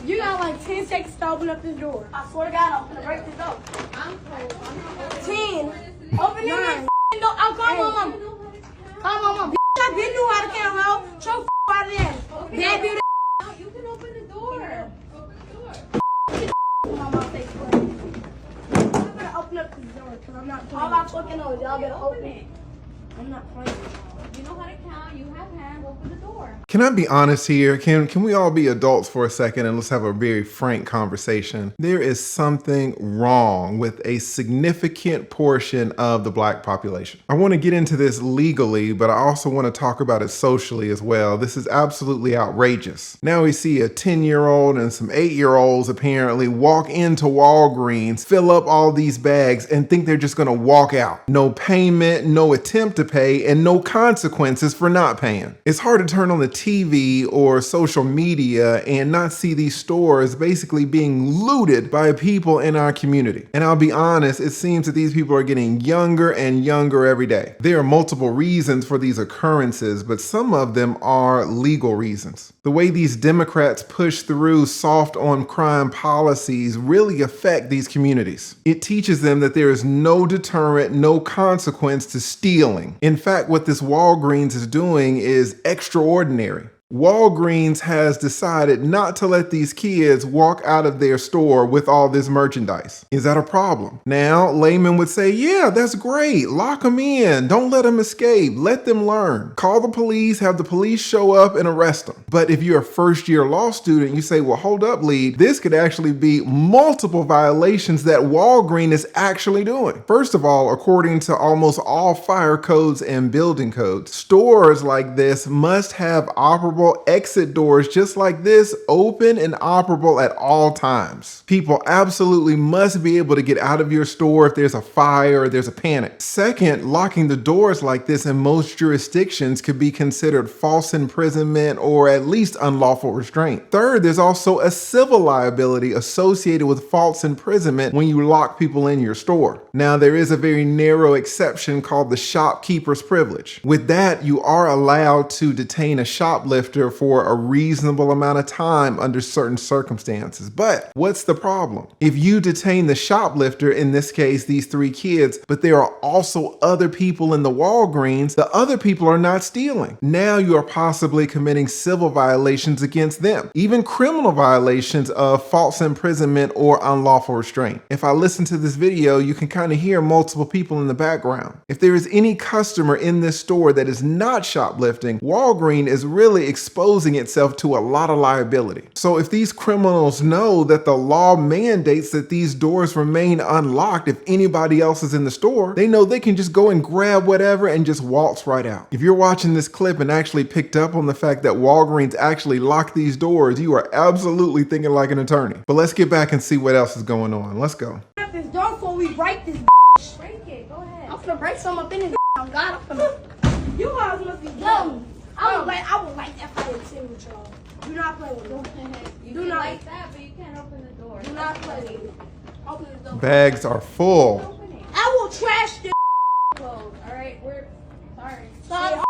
You got like 10 seconds to open up this door. I swear to God, I'm gonna break this door. I'm cold. 10. Open this door. Oh, come on, mom. Come on, mom. I been knew how to count, ho. Show out of there. Dad, you can open the door. Open the door. I'm gonna open up this door because I'm not playing. All I fucking know is y'all better open it. I'm not playing. You know how to count. You have hands. Open the door. Can I be honest here? Can we all be adults for a second and let's have a very frank conversation? There is something wrong with a significant portion of the Black population. I want to get into this legally, but I also want to talk about it socially as well. This is absolutely outrageous. Now we see a 10-year-old and some 8-year-olds apparently walk into Walgreens, fill up all these bags, and think they're just going to walk out. No payment, no attempt to pay, and no consequences for not paying. It's hard to turn on the TV or social media and not see these stores basically being looted by people in our community. And I'll be honest, it seems that these people are getting younger and younger every day. There are multiple reasons for these occurrences, but some of them are legal reasons. The way these Democrats push through soft on crime policies really affect these communities. It teaches them that there is no deterrent, no consequence to stealing. In fact, what this Walgreens is doing is extraordinary. Walgreens has decided not to let these kids walk out of their store with all this merchandise. Is that a problem? Now, laymen would say, yeah, that's great. Lock them in. Don't let them escape. Let them learn. Call the police, have the police show up and arrest them. But if you're a first-year law student, you say, well, hold up, lead. This could actually be multiple violations that Walgreens is actually doing. First of all, according to almost all fire codes and building codes, stores like this must have operable exit doors just like this, open and operable at all times. People absolutely must be able to get out of your store if there's a fire or there's a panic. Second, locking the doors like this in most jurisdictions could be considered false imprisonment or at least unlawful restraint. Third, there's also a civil liability associated with false imprisonment when you lock people in your store. Now, there is a very narrow exception called the shopkeeper's privilege. With that, you are allowed to detain a shoplifter for a reasonable amount of time under certain circumstances. But what's the problem? If you detain the shoplifter, in this case, these 3 kids, but there are also other people in the Walgreens, the other people are not stealing. Now you are possibly committing civil violations against them, even criminal violations of false imprisonment or unlawful restraint. If I listen to this video, you can kind of hear multiple people in the background. If there is any customer in this store that is not shoplifting, Walgreens is really exposing itself to a lot of liability. So if these criminals know that the law mandates that these doors remain unlocked if anybody else is in the store, they know they can just go and grab whatever and just waltz right out. If you're watching this clip and actually picked up on the fact that Walgreens actually locked these doors, you are absolutely thinking like an attorney. But let's get back and see what else is going on. Let's go. This door before we break this. Break it. Go ahead. I'm gonna break some up in this. Oh God, I'm gonna. You guys must be dumb. I would like that fight with y'all. Do not play with me. You do not like that, but you can't open the door. Do not play with me. Open the door. Bags are full. I will trash this. All right, we're sorry. Sorry.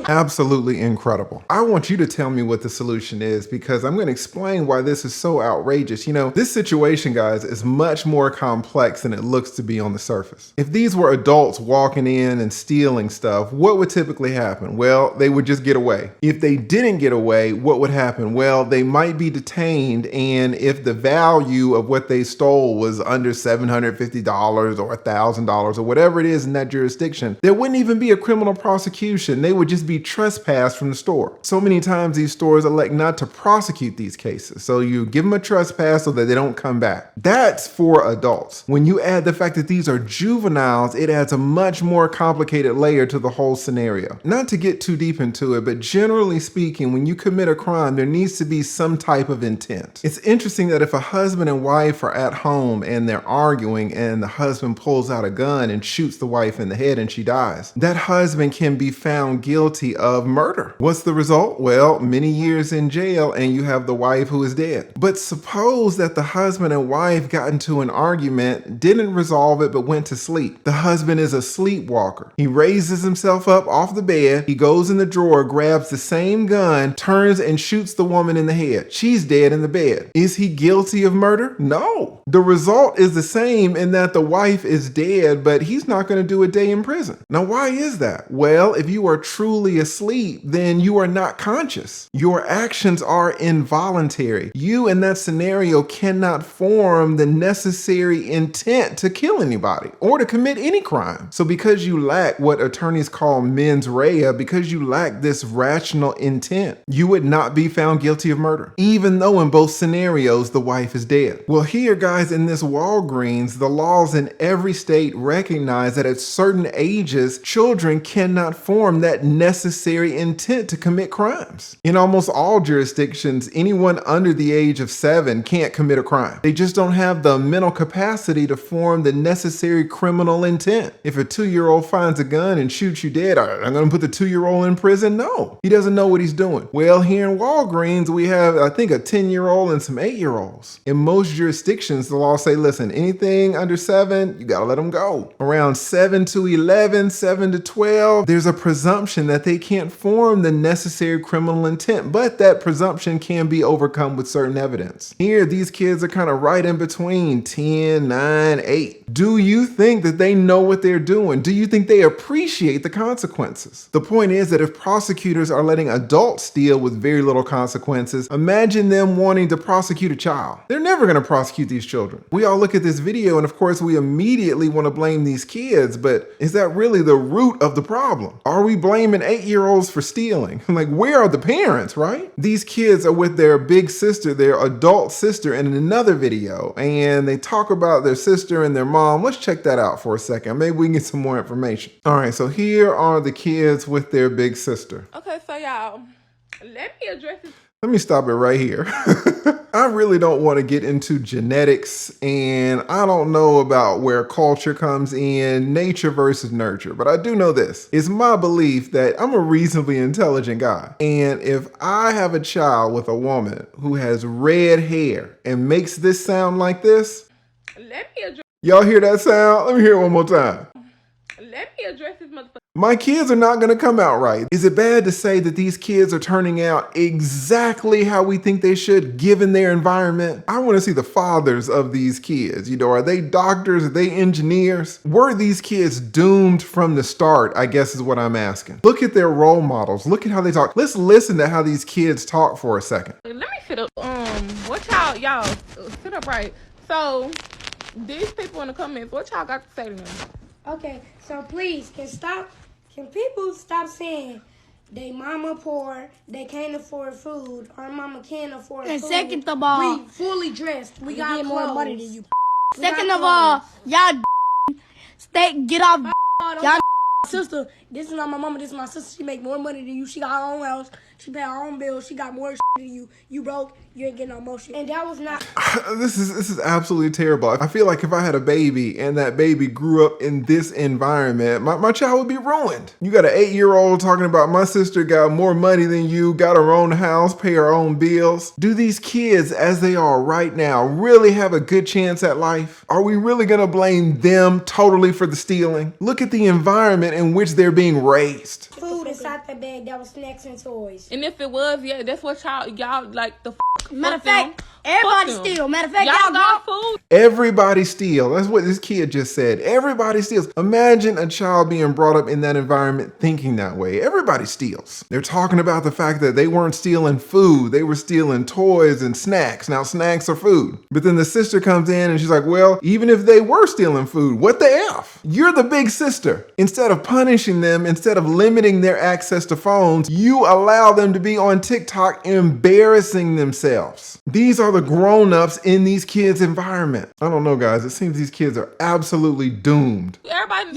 Absolutely incredible. I want you to tell me what the solution is because I'm going to explain why this is so outrageous. You know, this situation, guys, is much more complex than it looks to be on the surface. If these were adults walking in and stealing stuff, what would typically happen? Well, they would just get away. If they didn't get away, what would happen? Well, they might be detained, and if the value of what they stole was under $750 or $1,000 or whatever it is in that jurisdiction, there wouldn't even be a criminal prosecution. They would just be trespassed from the store. So many times these stores elect not to prosecute these cases. So you give them a trespass so that they don't come back. That's for adults. When you add the fact that these are juveniles, it adds a much more complicated layer to the whole scenario. Not to get too deep into it, but generally speaking, when you commit a crime, there needs to be some type of intent. It's interesting that if a husband and wife are at home and they're arguing and the husband pulls out a gun and shoots the wife in the head and she dies, that husband can be found found guilty of murder. What's the result? Well, many years in jail and you have the wife who is dead. But suppose that the husband and wife got into an argument, didn't resolve it, but went to sleep. The husband is a sleepwalker. He raises himself up off the bed. He goes in the drawer, grabs the same gun, turns and shoots the woman in the head. She's dead in the bed. Is he guilty of murder? No. The result is the same in that the wife is dead, but he's not going to do a day in prison. Now, why is that? Well, if you are truly asleep, then you are not conscious. Your actions are involuntary. You in that scenario cannot form the necessary intent to kill anybody or to commit any crime. So because you lack what attorneys call mens rea, because you lack this rational intent, you would not be found guilty of murder, even though in both scenarios the wife is dead. Well, here, guys, in this Walgreens, the laws in every state recognize that at certain ages, children cannot form that necessary intent to commit crimes. In almost all jurisdictions, anyone under the age of 7 can't commit a crime. They just don't have the mental capacity to form the necessary criminal intent. If a 2-year-old finds a gun and shoots you dead, I'm going to put the 2-year-old in prison? No, he doesn't know what he's doing. Well, here in Walgreens, we have, I think, a 10-year-old and some 8-year-olds. In most jurisdictions, the law say, listen, anything under 7, you got to let them go. Around 7 to 11, 7 to 12, there's a presumption that they can't form the necessary criminal intent, but that presumption can be overcome with certain evidence. Here, these kids are kind of right in between 10, 9, 8. Do you think that they know what they're doing? Do you think they appreciate the consequences? The point is that if prosecutors are letting adults steal with very little consequences, imagine them wanting to prosecute a child. They're never going to prosecute these children. We all look at this video and of course we immediately want to blame these kids, but is that really the root of the problem? Are we blaming 8-year-olds for stealing? Like, where are the parents, right? These kids are with their big sister, their adult sister, in another video, and they talk about their sister and their mom. Let's check that out for a second. Maybe we can get some more information. All right, so here are the kids with their big sister. Okay, so y'all, let me address this. Let me stop it right here. I really don't want to get into genetics, and I don't know about where culture comes in, nature versus nurture, but I do know this. It's my belief that I'm a reasonably intelligent guy. And if I have a child with a woman who has red hair and makes this sound like this, Let me address. y'all hear that sound? Let me hear it one more time. Let me address this motherfucker. My kids are not going to come out right. Is it bad to say that these kids are turning out exactly how we think they should given their environment? I want to see the fathers of these kids. You know, are they doctors? Are they engineers? Were these kids doomed from the start, I guess is what I'm asking. Look at their role models. Look at how they talk. Let's listen to how these kids talk for a second. Let me sit up. What y'all sit up right. So these people in the comments, what y'all got to say to them? Okay, so please, can people stop saying they mama poor, they can't afford food, our mama can't afford And food. second of all, we fully dressed. We got get clothes. more money than you. We Second got of all, y'all get off. Y'all sister, this is not my mama, this is my sister. She make more money than you. She got her own house. She pay her own bills. She got more than you. You broke. You ain't getting no motion. And that was not. This is absolutely terrible. I feel like if I had a baby and that baby grew up in this environment, my child would be ruined. You got an 8-year-old talking about my sister got more money than you, got her own house, pay her own bills. Do these kids, as they are right now, really have a good chance at life? Are we really going to blame them totally for the stealing? Look at the environment in which they're being raised. Food inside that bag that was snacks and toys. And if it was, yeah, that's what y'all like the. Matter of fact, everybody them. steal. Matter of fact, Y'all y'all got go. food. Everybody steals. That's what this kid just said. Everybody steals. Imagine a child being brought up in that environment thinking that way. Everybody steals. They're talking about the fact that they weren't stealing food. They were stealing toys and snacks. Now, snacks are food. But then the sister comes in and she's like, well, even if they were stealing food, what the F? You're the big sister. Instead of punishing them, instead of limiting their access to phones, you allow them to be on TikTok embarrassing themselves. These are the grown-ups in these kids' environment. I don't know, guys. It seems these kids are absolutely doomed. Everybody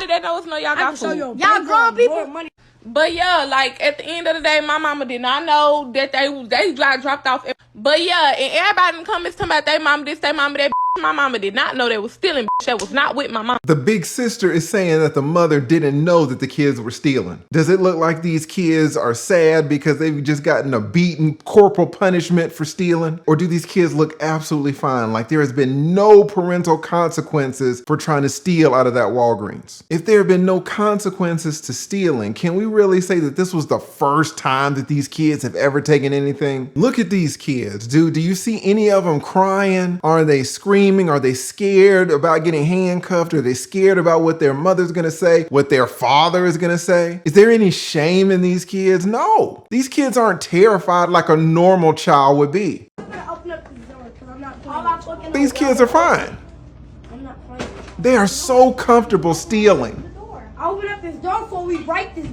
that knows know y'all got food. Y'all grown people. Money. But yeah, like at the end of the day, my mama did not know that they dropped off. But yeah, and everybody in the comments talking about they mama this, they mama that. My mama did not know they was stealing. That was not with my mom. The big sister is saying that the mother didn't know that the kids were stealing. Does it look like these kids are sad because they've just gotten a beaten corporal punishment for stealing? Or do these kids look absolutely fine, like there has been no parental consequences for trying to steal out of that Walgreens? If there have been no consequences to stealing, can we really say that this was the first time that these kids have ever taken anything? Look at these kids, dude. Do you see any of them crying? Are they screaming? Are they scared about getting handcuffed? Are they scared about what their mother's gonna say? What their father is gonna say? Is there any shame in these kids? No. These kids aren't terrified like a normal child would be. I'm gonna open up this door because I'm not playing. These kids are fine. I'm not playing. They are so comfortable stealing. I'll open up this door before we break this.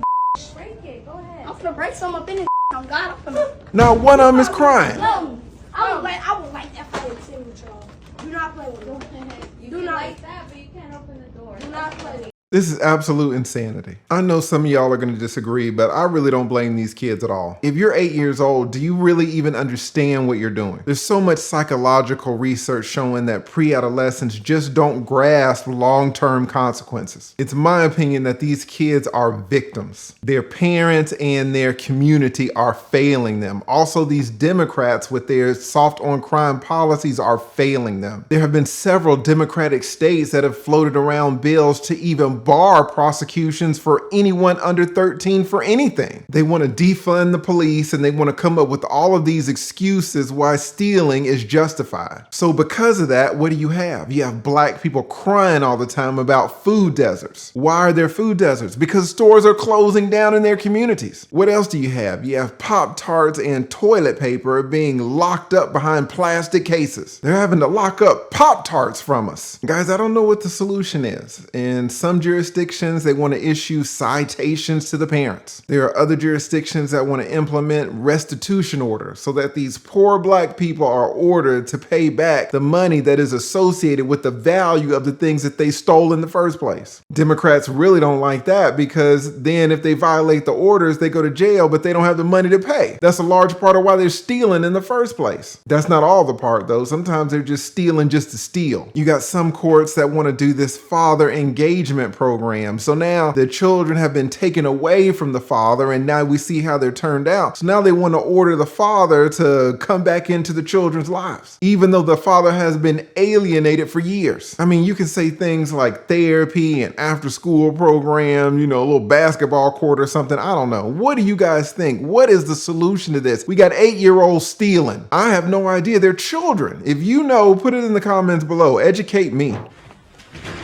Break it. Go ahead. I'm gonna break some up in this. I'm God. I'm gonna. Now one of them is crying. No, I would like that fight with y'all. Do not play with me. You Do can not. like that, but you can't open the door. Do not play with me. This is absolute insanity. I know some of y'all are going to disagree, but I really don't blame these kids at all. If you're 8 years old, do you really even understand what you're doing? There's so much psychological research showing that pre-adolescents just don't grasp long-term consequences. It's my opinion that these kids are victims. Their parents and their community are failing them. Also, these Democrats with their soft on crime policies are failing them. There have been several Democratic states that have floated around bills to even bar prosecutions for anyone under 13 for anything. They want to defund the police and they want to come up with all of these excuses why stealing is justified. So because of that, what do you have? You have black people crying all the time about food deserts. Why are there food deserts? Because stores are closing down in their communities. What else do you have? You have Pop-Tarts and toilet paper being locked up behind plastic cases. They're having to lock up Pop-Tarts from us. Guys, I don't know what the solution is. In some jurisdictions, they want to issue citations to the parents. There are other jurisdictions that want to implement restitution orders so that these poor black people are ordered to pay back the money that is associated with the value of the things that they stole in the first place. Democrats really don't like that because then if they violate the orders, they go to jail, but they don't have the money to pay. That's a large part of why they're stealing in the first place. That's not all the part though. Sometimes they're just stealing just to steal. You got some courts that want to do this father engagement program. So now the children have been taken away from the father and now we see how they're turned out. So now they want to order the father to come back into the children's lives, even though the father has been alienated for years. I mean, you can say things like therapy and after school program, you know, a little basketball court or something. I don't know. What do you guys think? What is the solution to this? We got 8-year-olds stealing. I have no idea. They're children. If you know, put it in the comments below. Educate me.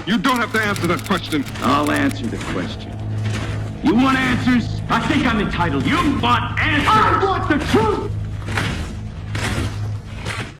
You don't have to answer that question. I'll answer the question. You want answers? I think I'm entitled. You want answers? I want the truth!